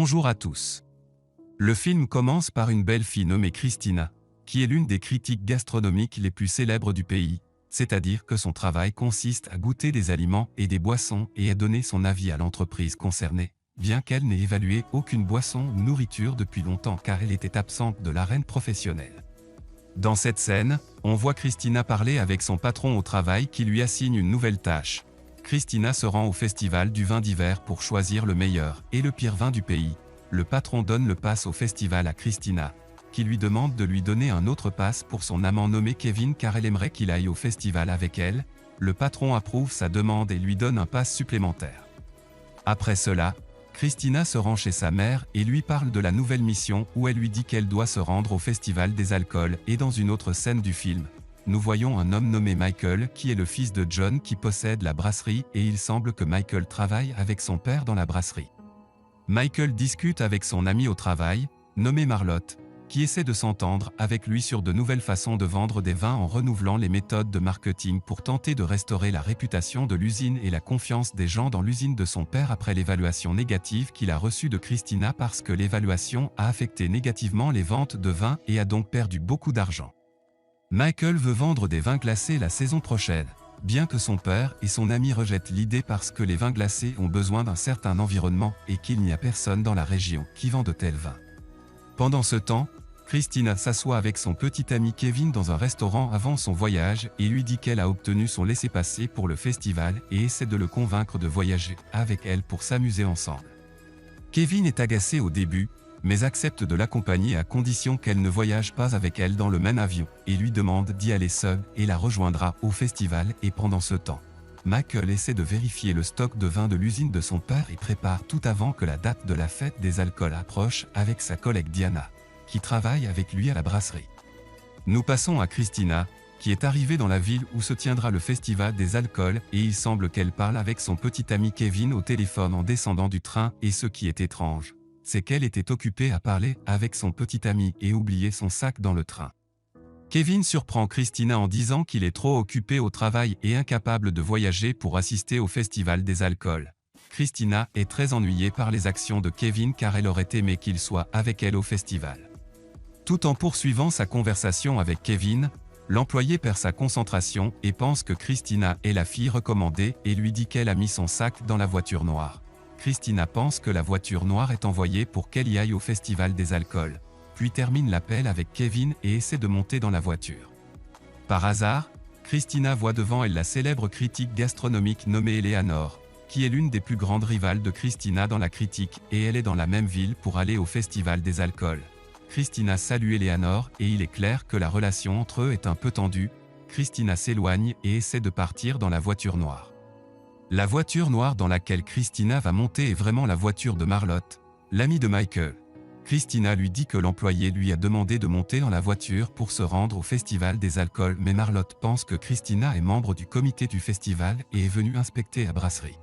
Bonjour à tous. Le film commence par une belle fille nommée Christina, qui est l'une des critiques gastronomiques les plus célèbres du pays, c'est-à-dire que son travail consiste à goûter des aliments et des boissons et à donner son avis à l'entreprise concernée, bien qu'elle n'ait évalué aucune boisson ou nourriture depuis longtemps car elle était absente de l'arène professionnelle. Dans cette scène, on voit Christina parler avec son patron au travail qui lui assigne une nouvelle tâche. Christina se rend au festival du vin d'hiver pour choisir le meilleur et le pire vin du pays. Le patron donne le pass au festival à Christina, qui lui demande de lui donner un autre pass pour son amant nommé Kevin car elle aimerait qu'il aille au festival avec elle. Le patron approuve sa demande et lui donne un pass supplémentaire. Après cela, Christina se rend chez sa mère et lui parle de la nouvelle mission où elle lui dit qu'elle doit se rendre au festival des alcools et dans une autre scène du film, nous voyons un homme nommé Michael qui est le fils de John qui possède la brasserie et il semble que Michael travaille avec son père dans la brasserie. Michael discute avec son ami au travail, nommé Marlotte, qui essaie de s'entendre avec lui sur de nouvelles façons de vendre des vins en renouvelant les méthodes de marketing pour tenter de restaurer la réputation de l'usine et la confiance des gens dans l'usine de son père après l'évaluation négative qu'il a reçue de Christina parce que l'évaluation a affecté négativement les ventes de vins et a donc perdu beaucoup d'argent. Michael veut vendre des vins glacés la saison prochaine, bien que son père et son ami rejettent l'idée parce que les vins glacés ont besoin d'un certain environnement et qu'il n'y a personne dans la région qui vend de tels vins. Pendant ce temps, Christina s'assoit avec son petit ami Kevin dans un restaurant avant son voyage et lui dit qu'elle a obtenu son laissez-passer pour le festival et essaie de le convaincre de voyager avec elle pour s'amuser ensemble. Kevin est agacé au début, mais accepte de l'accompagner à condition qu'elle ne voyage pas avec elle dans le même avion, et lui demande d'y aller seule et la rejoindra au festival et pendant ce temps. Michael essaie de vérifier le stock de vin de l'usine de son père et prépare tout avant que la date de la fête des alcools approche avec sa collègue Diana, qui travaille avec lui à la brasserie. Nous passons à Christina, qui est arrivée dans la ville où se tiendra le festival des alcools et il semble qu'elle parle avec son petit ami Kevin au téléphone en descendant du train et ce qui est étrange, c'est qu'elle était occupée à parler avec son petit ami et oubliait son sac dans le train. Kevin surprend Christina en disant qu'il est trop occupé au travail et incapable de voyager pour assister au festival des alcools. Christina est très ennuyée par les actions de Kevin car elle aurait aimé qu'il soit avec elle au festival. Tout en poursuivant sa conversation avec Kevin, l'employé perd sa concentration et pense que Christina est la fille recommandée et lui dit qu'elle a mis son sac dans la voiture noire. Christina pense que la voiture noire est envoyée pour qu'elle y aille au festival des alcools, puis termine l'appel avec Kevin et essaie de monter dans la voiture. Par hasard, Christina voit devant elle la célèbre critique gastronomique nommée Eleanor, qui est l'une des plus grandes rivales de Christina dans la critique et elle est dans la même ville pour aller au festival des alcools. Christina salue Eleanor et il est clair que la relation entre eux est un peu tendue. Christina s'éloigne et essaie de partir dans la voiture noire. La voiture noire dans laquelle Christina va monter est vraiment la voiture de Marlotte, l'amie de Michael. Christina lui dit que l'employé lui a demandé de monter dans la voiture pour se rendre au festival des alcools mais Marlotte pense que Christina est membre du comité du festival et est venue inspecter la brasserie.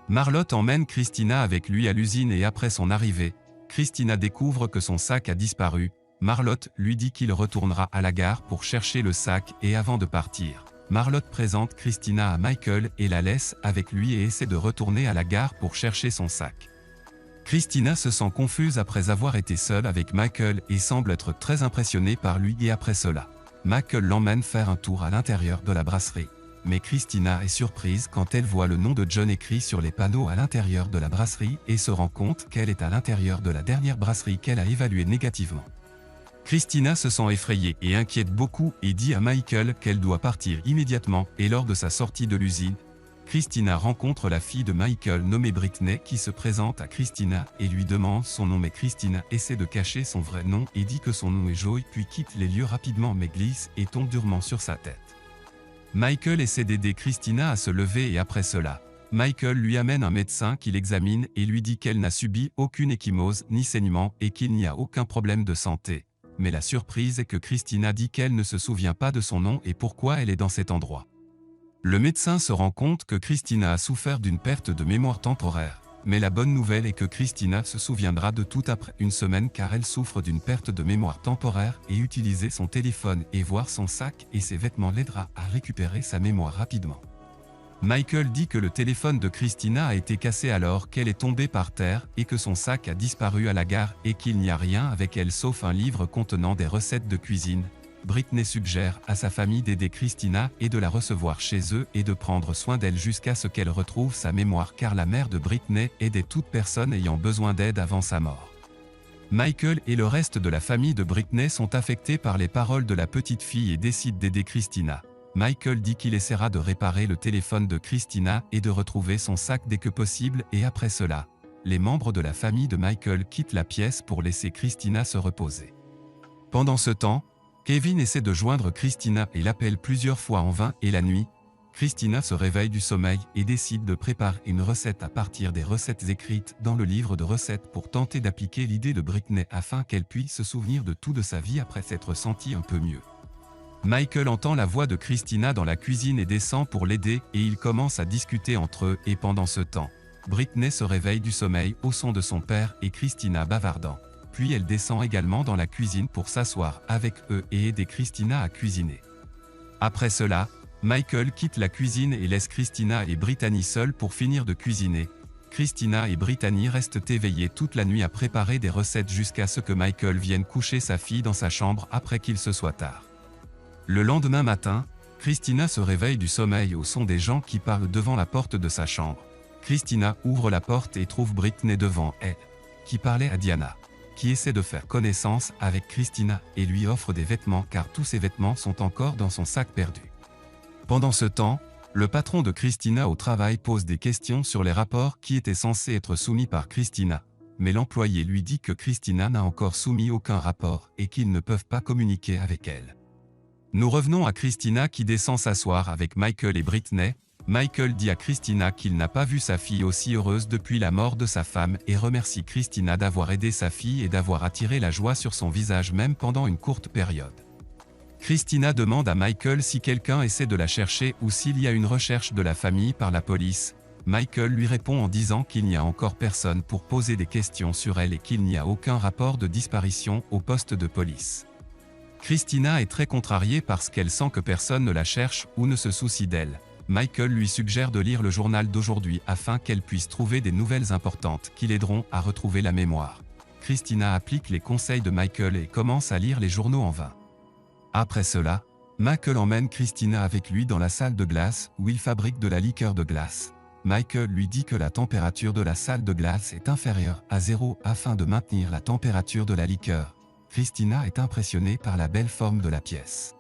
Marlotte emmène Christina avec lui à l'usine et après son arrivée, Christina découvre que son sac a disparu. Marlotte lui dit qu'il retournera à la gare pour chercher le sac et avant de partir, Marlotte présente Christina à Michael et la laisse avec lui et essaie de retourner à la gare pour chercher son sac. Christina se sent confuse après avoir été seule avec Michael et semble être très impressionnée par lui et après cela, Michael l'emmène faire un tour à l'intérieur de la brasserie. Mais Christina est surprise quand elle voit le nom de John écrit sur les panneaux à l'intérieur de la brasserie et se rend compte qu'elle est à l'intérieur de la dernière brasserie qu'elle a évaluée négativement. Christina se sent effrayée et inquiète beaucoup et dit à Michael qu'elle doit partir immédiatement et lors de sa sortie de l'usine, Christina rencontre la fille de Michael nommée Britney qui se présente à Christina et lui demande son nom mais Christina essaie de cacher son vrai nom et dit que son nom est Joey puis quitte les lieux rapidement mais glisse et tombe durement sur sa tête. Michael essaie d'aider Christina à se lever et après cela, Michael lui amène un médecin qui l'examine et lui dit qu'elle n'a subi aucune ecchymose ni saignement et qu'il n'y a aucun problème de santé. Mais la surprise est que Christina dit qu'elle ne se souvient pas de son nom et pourquoi elle est dans cet endroit. Le médecin se rend compte que Christina a souffert d'une perte de mémoire temporaire, mais la bonne nouvelle est que Christina se souviendra de tout après une semaine car elle souffre d'une perte de mémoire temporaire et utiliser son téléphone et voir son sac et ses vêtements l'aidera à récupérer sa mémoire rapidement. Michael dit que le téléphone de Christina a été cassé alors qu'elle est tombée par terre et que son sac a disparu à la gare et qu'il n'y a rien avec elle sauf un livre contenant des recettes de cuisine. Britney suggère à sa famille d'aider Christina et de la recevoir chez eux et de prendre soin d'elle jusqu'à ce qu'elle retrouve sa mémoire car la mère de Britney aidait toute personne ayant besoin d'aide avant sa mort. Michael et le reste de la famille de Britney sont affectés par les paroles de la petite fille et décident d'aider Christina. Michael dit qu'il essaiera de réparer le téléphone de Christina et de retrouver son sac dès que possible et après cela, les membres de la famille de Michael quittent la pièce pour laisser Christina se reposer. Pendant ce temps, Kevin essaie de joindre Christina et l'appelle plusieurs fois en vain et la nuit, Christina se réveille du sommeil et décide de préparer une recette à partir des recettes écrites dans le livre de recettes pour tenter d'appliquer l'idée de Britney afin qu'elle puisse se souvenir de tout de sa vie après s'être sentie un peu mieux. Michael entend la voix de Christina dans la cuisine et descend pour l'aider et ils commencent à discuter entre eux et pendant ce temps, Britney se réveille du sommeil au son de son père et Christina bavardant. Puis elle descend également dans la cuisine pour s'asseoir avec eux et aider Christina à cuisiner. Après cela, Michael quitte la cuisine et laisse Christina et Brittany seules pour finir de cuisiner. Christina et Brittany restent éveillées toute la nuit à préparer des recettes jusqu'à ce que Michael vienne coucher sa fille dans sa chambre après qu'il se soit tard. Le lendemain matin, Christina se réveille du sommeil au son des gens qui parlent devant la porte de sa chambre. Christina ouvre la porte et trouve Britney devant elle, qui parlait à Diana, qui essaie de faire connaissance avec Christina et lui offre des vêtements car tous ses vêtements sont encore dans son sac perdu. Pendant ce temps, le patron de Christina au travail pose des questions sur les rapports qui étaient censés être soumis par Christina, mais l'employé lui dit que Christina n'a encore soumis aucun rapport et qu'ils ne peuvent pas communiquer avec elle. Nous revenons à Christina qui descend s'asseoir avec Michael et Britney. Michael dit à Christina qu'il n'a pas vu sa fille aussi heureuse depuis la mort de sa femme et remercie Christina d'avoir aidé sa fille et d'avoir attiré la joie sur son visage même pendant une courte période. Christina demande à Michael si quelqu'un essaie de la chercher ou s'il y a une recherche de la famille par la police. Michael lui répond en disant qu'il n'y a encore personne pour poser des questions sur elle et qu'il n'y a aucun rapport de disparition au poste de police. Christina est très contrariée parce qu'elle sent que personne ne la cherche ou ne se soucie d'elle. Michael lui suggère de lire le journal d'aujourd'hui afin qu'elle puisse trouver des nouvelles importantes qui l'aideront à retrouver la mémoire. Christina applique les conseils de Michael et commence à lire les journaux en vain. Après cela, Michael emmène Christina avec lui dans la salle de glace où il fabrique de la liqueur de glace. Michael lui dit que la température de la salle de glace est inférieure à 0 afin de maintenir la température de la liqueur. Christina est impressionnée par la belle forme de la pièce.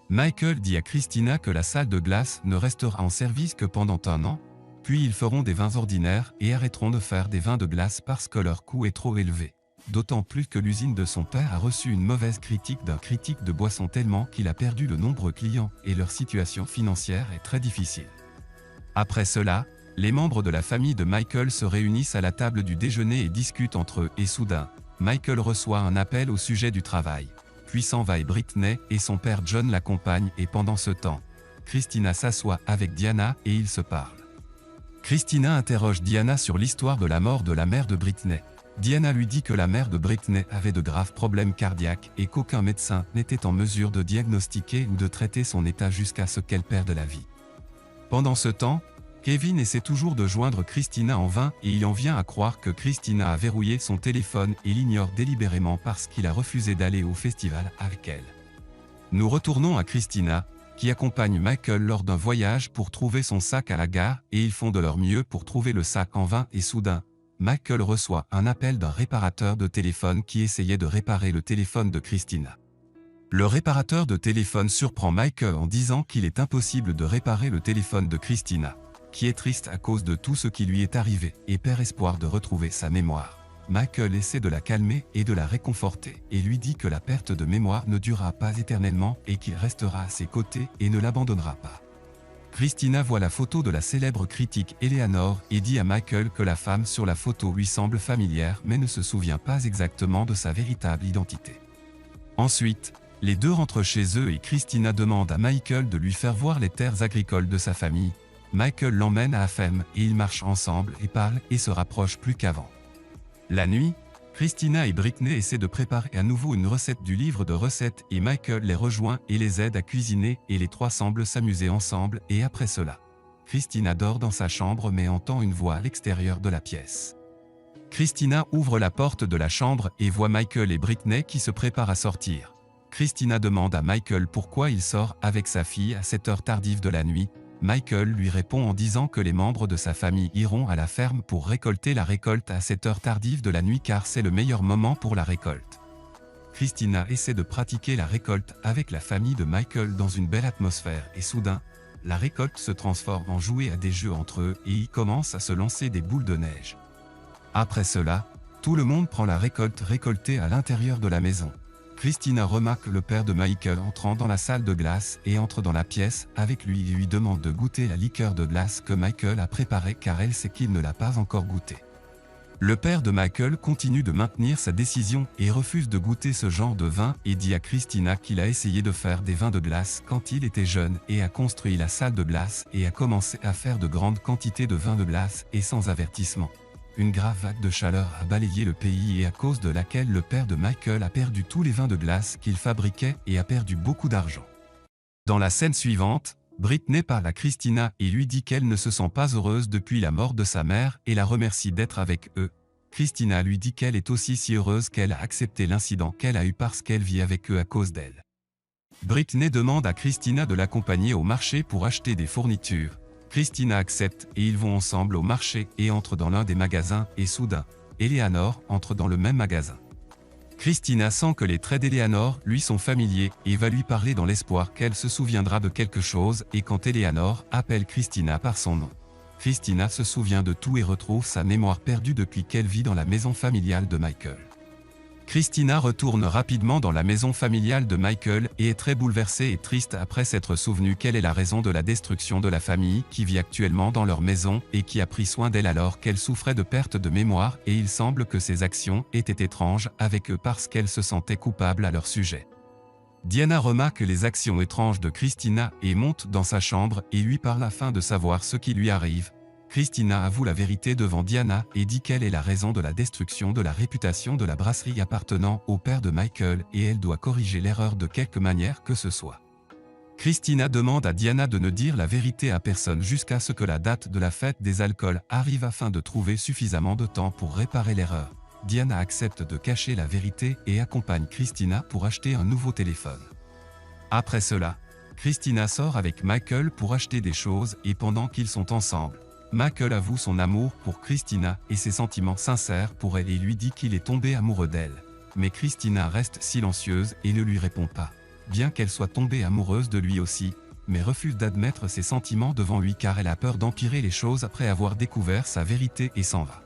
Michael dit à Christina que la salle de glace ne restera en service que pendant 1 an, puis ils feront des vins ordinaires et arrêteront de faire des vins de glace parce que leur coût est trop élevé. D'autant plus que l'usine de son père a reçu une mauvaise critique d'un critique de boissons tellement qu'il a perdu de nombreux clients et leur situation financière est très difficile. Après cela, les membres de la famille de Michael se réunissent à la table du déjeuner et discutent entre eux et soudain, Michael reçoit un appel au sujet du travail. Puis s'en va et Britney et son père John l'accompagnent et pendant ce temps, Christina s'assoit avec Diana et ils se parlent. Christina interroge Diana sur l'histoire de la mort de la mère de Britney. Diana lui dit que la mère de Britney avait de graves problèmes cardiaques et qu'aucun médecin n'était en mesure de diagnostiquer ou de traiter son état jusqu'à ce qu'elle perde la vie. Pendant ce temps, Kevin essaie toujours de joindre Christina en vain et il en vient à croire que Christina a verrouillé son téléphone et l'ignore délibérément parce qu'il a refusé d'aller au festival avec elle. Nous retournons à Christina, qui accompagne Michael lors d'un voyage pour trouver son sac à la gare et ils font de leur mieux pour trouver le sac en vain et soudain, Michael reçoit un appel d'un réparateur de téléphone qui essayait de réparer le téléphone de Christina. Le réparateur de téléphone surprend Michael en disant qu'il est impossible de réparer le téléphone de Christina, qui est triste à cause de tout ce qui lui est arrivé et perd espoir de retrouver sa mémoire. Michael essaie de la calmer et de la réconforter et lui dit que la perte de mémoire ne durera pas éternellement et qu'il restera à ses côtés et ne l'abandonnera pas. Christina voit la photo de la célèbre critique Eleanor et dit à Michael que la femme sur la photo lui semble familière mais ne se souvient pas exactement de sa véritable identité. Ensuite, les deux rentrent chez eux et Christina demande à Michael de lui faire voir les terres agricoles de sa famille. Michael l'emmène à Afem et ils marchent ensemble et parlent et se rapprochent plus qu'avant. La nuit, Christina et Britney essaient de préparer à nouveau une recette du livre de recettes et Michael les rejoint et les aide à cuisiner et les trois semblent s'amuser ensemble et après cela, Christina dort dans sa chambre mais entend une voix à l'extérieur de la pièce. Christina ouvre la porte de la chambre et voit Michael et Britney qui se préparent à sortir. Christina demande à Michael pourquoi il sort avec sa fille à cette heure tardive de la nuit. Michael lui répond en disant que les membres de sa famille iront à la ferme pour récolter la récolte à cette heure tardive de la nuit car c'est le meilleur moment pour la récolte. Christina essaie de pratiquer la récolte avec la famille de Michael dans une belle atmosphère et soudain, la récolte se transforme en jouer à des jeux entre eux et ils commencent à se lancer des boules de neige. Après cela, tout le monde prend la récolte récoltée à l'intérieur de la maison. Christina remarque le père de Michael entrant dans la salle de glace et entre dans la pièce avec lui et lui demande de goûter la liqueur de glace que Michael a préparée car elle sait qu'il ne l'a pas encore goûtée. Le père de Michael continue de maintenir sa décision et refuse de goûter ce genre de vin et dit à Christina qu'il a essayé de faire des vins de glace quand il était jeune et a construit la salle de glace et a commencé à faire de grandes quantités de vin de glace et sans avertissement. Une grave vague de chaleur a balayé le pays et à cause de laquelle le père de Michael a perdu tous les vins de glace qu'il fabriquait et a perdu beaucoup d'argent. Dans la scène suivante, Britney parle à Christina et lui dit qu'elle ne se sent pas heureuse depuis la mort de sa mère et la remercie d'être avec eux. Christina lui dit qu'elle est aussi si heureuse qu'elle a accepté l'incident qu'elle a eu parce qu'elle vit avec eux à cause d'elle. Britney demande à Christina de l'accompagner au marché pour acheter des fournitures. Christina accepte et ils vont ensemble au marché et entrent dans l'un des magasins et soudain, Eleanor entre dans le même magasin. Christina sent que les traits d'Eleanor lui sont familiers et va lui parler dans l'espoir qu'elle se souviendra de quelque chose et quand Eleanor appelle Christina par son nom. Christina se souvient de tout et retrouve sa mémoire perdue depuis qu'elle vit dans la maison familiale de Michael. Christina retourne rapidement dans la maison familiale de Michael et est très bouleversée et triste après s'être souvenue quelle est la raison de la destruction de la famille qui vit actuellement dans leur maison et qui a pris soin d'elle alors qu'elle souffrait de perte de mémoire et il semble que ses actions étaient étranges avec eux parce qu'elle se sentait coupable à leur sujet. Diana remarque les actions étranges de Christina et monte dans sa chambre et lui parle afin de savoir ce qui lui arrive. Christina avoue la vérité devant Diana et dit qu'elle est la raison de la destruction de la réputation de la brasserie appartenant au père de Michael et elle doit corriger l'erreur de quelque manière que ce soit. Christina demande à Diana de ne dire la vérité à personne jusqu'à ce que la date de la fête des alcools arrive afin de trouver suffisamment de temps pour réparer l'erreur. Diana accepte de cacher la vérité et accompagne Christina pour acheter un nouveau téléphone. Après cela, Christina sort avec Michael pour acheter des choses et pendant qu'ils sont ensemble, Michael avoue son amour pour Christina et ses sentiments sincères pour elle et lui dit qu'il est tombé amoureux d'elle. Mais Christina reste silencieuse et ne lui répond pas, bien qu'elle soit tombée amoureuse de lui aussi, mais refuse d'admettre ses sentiments devant lui car elle a peur d'empirer les choses après avoir découvert sa vérité et s'en va.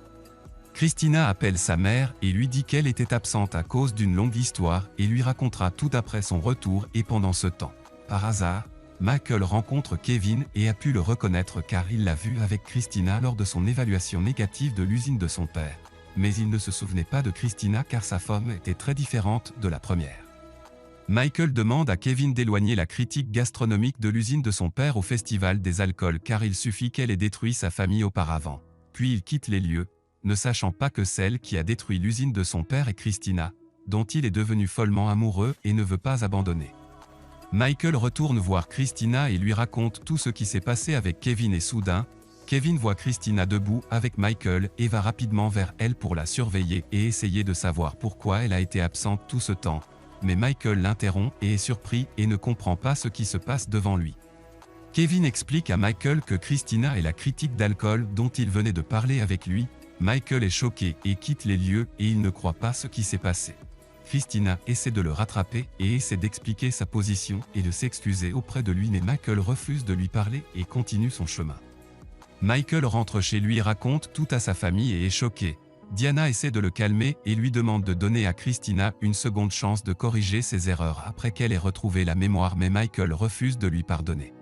Christina appelle sa mère et lui dit qu'elle était absente à cause d'une longue histoire et lui racontera tout après son retour et pendant ce temps, par hasard, Michael rencontre Kevin et a pu le reconnaître car il l'a vu avec Christina lors de son évaluation négative de l'usine de son père. Mais il ne se souvenait pas de Christina car sa forme était très différente de la première. Michael demande à Kevin d'éloigner la critique gastronomique de l'usine de son père au festival des alcools car il suffit qu'elle ait détruit sa famille auparavant. Puis il quitte les lieux, ne sachant pas que celle qui a détruit l'usine de son père est Christina, dont il est devenu follement amoureux et ne veut pas abandonner. Michael retourne voir Christina et lui raconte tout ce qui s'est passé avec Kevin et soudain, Kevin voit Christina debout avec Michael et va rapidement vers elle pour la surveiller et essayer de savoir pourquoi elle a été absente tout ce temps. Mais Michael l'interrompt et est surpris et ne comprend pas ce qui se passe devant lui. Kevin explique à Michael que Christina est la critique d'alcool dont il venait de parler avec lui. Michael est choqué et quitte les lieux et il ne croit pas ce qui s'est passé. Christina essaie de le rattraper et essaie d'expliquer sa position et de s'excuser auprès de lui mais Michael refuse de lui parler et continue son chemin. Michael rentre chez lui et raconte tout à sa famille et est choqué. Diana essaie de le calmer et lui demande de donner à Christina une seconde chance de corriger ses erreurs après qu'elle ait retrouvé la mémoire mais Michael refuse de lui pardonner.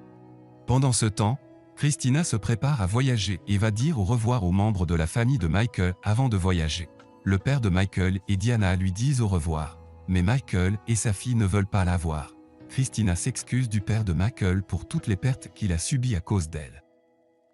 Pendant ce temps, Christina se prépare à voyager et va dire au revoir aux membres de la famille de Michael avant de voyager. Le père de Michael et Diana lui disent au revoir, mais Michael et sa fille ne veulent pas la voir. Christina s'excuse du père de Michael pour toutes les pertes qu'il a subies à cause d'elle.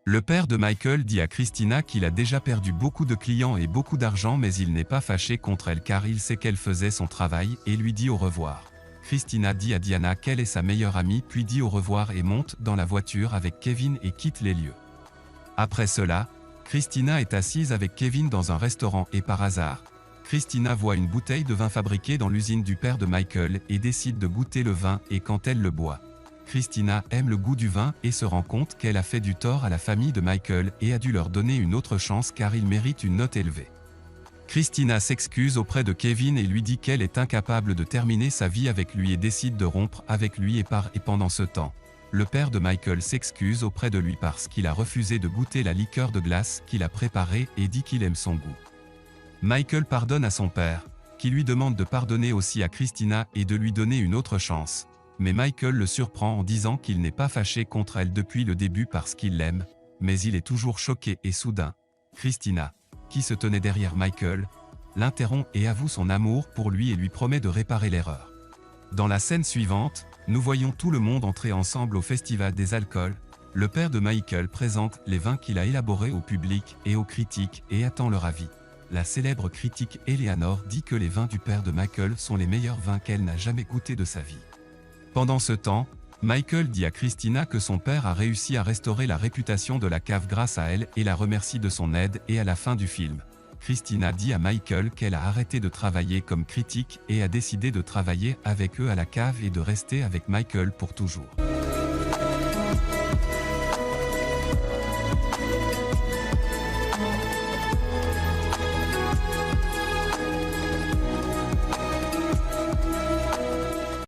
Le père de Michael dit à Christina qu'il a déjà perdu beaucoup de clients et beaucoup d'argent mais il n'est pas fâché contre elle car il sait qu'elle faisait son travail et lui dit au revoir. Christina dit à Diana qu'elle est sa meilleure amie puis dit au revoir et monte dans la voiture avec Kevin et quitte les lieux. Après cela, Christina est assise avec Kevin dans un restaurant et par hasard, Christina voit une bouteille de vin fabriquée dans l'usine du père de Michael et décide de goûter le vin et quand elle le boit, Christina aime le goût du vin et se rend compte qu'elle a fait du tort à la famille de Michael et a dû leur donner une autre chance car ils méritent une note élevée. Christina s'excuse auprès de Kevin et lui dit qu'elle est incapable de terminer sa vie avec lui et décide de rompre avec lui et pendant ce temps, le père de Michael s'excuse auprès de lui parce qu'il a refusé de goûter la liqueur de glace qu'il a préparée et dit qu'il aime son goût. Michael pardonne à son père, qui lui demande de pardonner aussi à Christina et de lui donner une autre chance. Mais Michael le surprend en disant qu'il n'est pas fâché contre elle depuis le début parce qu'il l'aime, mais il est toujours choqué et soudain, Christina, qui se tenait derrière Michael, l'interrompt et avoue son amour pour lui et lui promet de réparer l'erreur. Dans la scène suivante, nous voyons tout le monde entrer ensemble au festival des alcools. Le père de Michael présente les vins qu'il a élaborés au public et aux critiques et attend leur avis. La célèbre critique Eleanor dit que les vins du père de Michael sont les meilleurs vins qu'elle n'a jamais goûtés de sa vie. Pendant ce temps, Michael dit à Christina que son père a réussi à restaurer la réputation de la cave grâce à elle et la remercie de son aide et à la fin du film, Christina dit à Michael qu'elle a arrêté de travailler comme critique et a décidé de travailler avec eux à la cave et de rester avec Michael pour toujours.